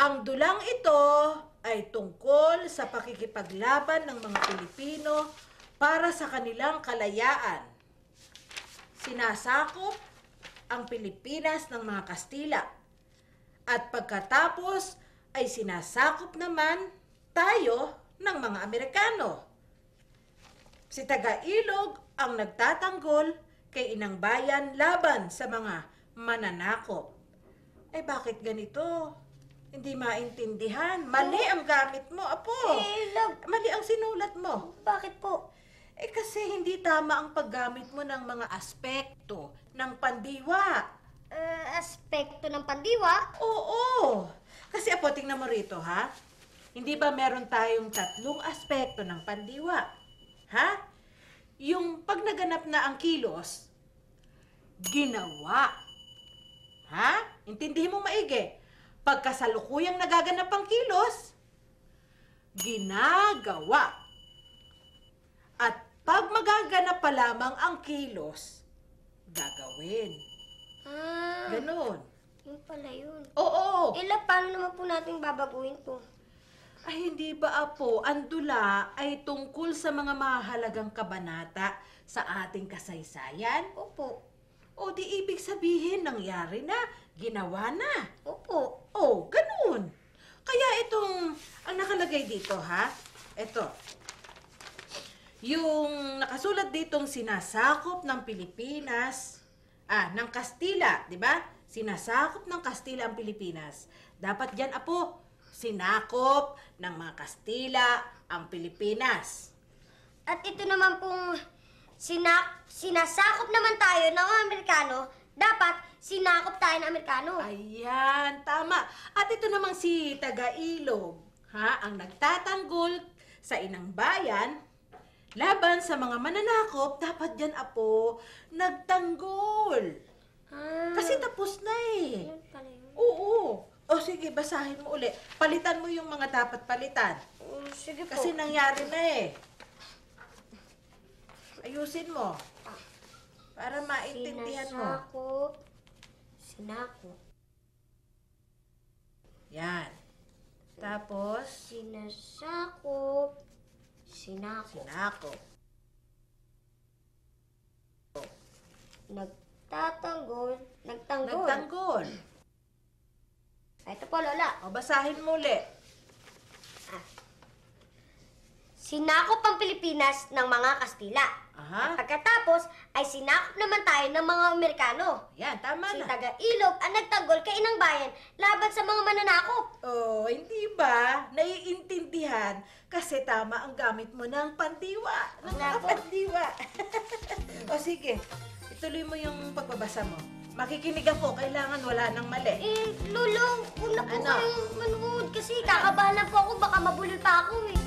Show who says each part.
Speaker 1: Ang dulang ito ay tungkol sa pakikipaglaban ng mga Pilipino para sa kanilang kalayaan. Sinasakop ang Pilipinas ng mga Kastila at pagkatapos ay sinasakop naman tayo ng mga Amerikano. Si Taga-Ilog ang nagtatanggol kay Inang Bayan laban sa mga mananakop. Bakit ganito? Hindi maintindihan. Mali ang gamit mo, Apo. Mali ang sinulat mo.
Speaker 2: Bakit po?
Speaker 1: Kasi hindi tama ang paggamit mo ng mga aspekto ng pandiwa.
Speaker 2: Aspekto ng pandiwa?
Speaker 1: Oo. Kasi Apo, tingnan mo rito, ha? Hindi ba meron tayong 3 aspekto ng pandiwa? Ha? Yung pag naganap na ang kilos, ginawa. Ha? Intindihin mo maigi. Pagkasalukuyang nagaganap ang kilos, ginagawa. At pag magaganap pa lamang ang kilos, gagawin. Ganon.
Speaker 2: Yun pala yun.
Speaker 1: Oo.
Speaker 2: Paano naman po natin babaguhin to?
Speaker 1: Hindi ba, Apo, ang dula ay tungkol sa mga mahalagang kabanata sa ating kasaysayan?
Speaker 2: Opo.
Speaker 1: O di ibig sabihin, nangyari na, ginawa na.
Speaker 2: Opo.
Speaker 1: Ganun. Kaya itong, ang nakalagay dito, ha? Ito. Yung nakasulat ditong sinasakop ng Pilipinas, ng Kastila, di ba? Sinasakop ng Kastila ang Pilipinas. Dapat dyan, Apo, sinakop ng mga Kastila ang Pilipinas.
Speaker 2: At ito naman pong sinasakop naman tayo ng mga Amerikano, dapat sinakop tayo ng Amerikano.
Speaker 1: Ayan, tama. At ito namang si Taga-Ilog, ang nagtatanggol sa Inang Bayan, laban sa mga mananakop, dapat dyan, Apo, nagtanggol. Kasi tapos na eh.
Speaker 2: Yun pala yun.
Speaker 1: Oo. Sige, basahin mo uli. Palitan mo yung mga dapat palitan.
Speaker 2: Sige po.
Speaker 1: Kasi nangyari na eh. Ayusin mo. Para maintindihan mo.
Speaker 2: Sinakop.
Speaker 1: Yan. Tapos,
Speaker 2: Sinakop.
Speaker 1: sinakop.
Speaker 2: Nagtanggol.
Speaker 1: Nagtanggol.
Speaker 2: Ito po, Lola.
Speaker 1: Basahin mo uli.
Speaker 2: Sinakop ang Pilipinas ng mga Kastila.
Speaker 1: Aha.
Speaker 2: At pagkatapos, ay sinakop naman tayo ng mga Amerikano.
Speaker 1: Yan, tama
Speaker 2: Si
Speaker 1: na.
Speaker 2: Taga-Ilog ang nagtanggol kay Inang Bayan laban sa mga mananakop.
Speaker 1: Hindi ba? Naiintindihan kasi tama ang gamit mo ng pandiwa. Ng mga
Speaker 2: Opo.
Speaker 1: pandiwa. Sige, ituloy mo yung pagbabasa mo. Makikinig ako, kailangan wala nang mali.
Speaker 2: Lolo, huwag na po
Speaker 1: Ano?
Speaker 2: kayong manood kasi kakabahan po ako, baka mabulol pa ako eh.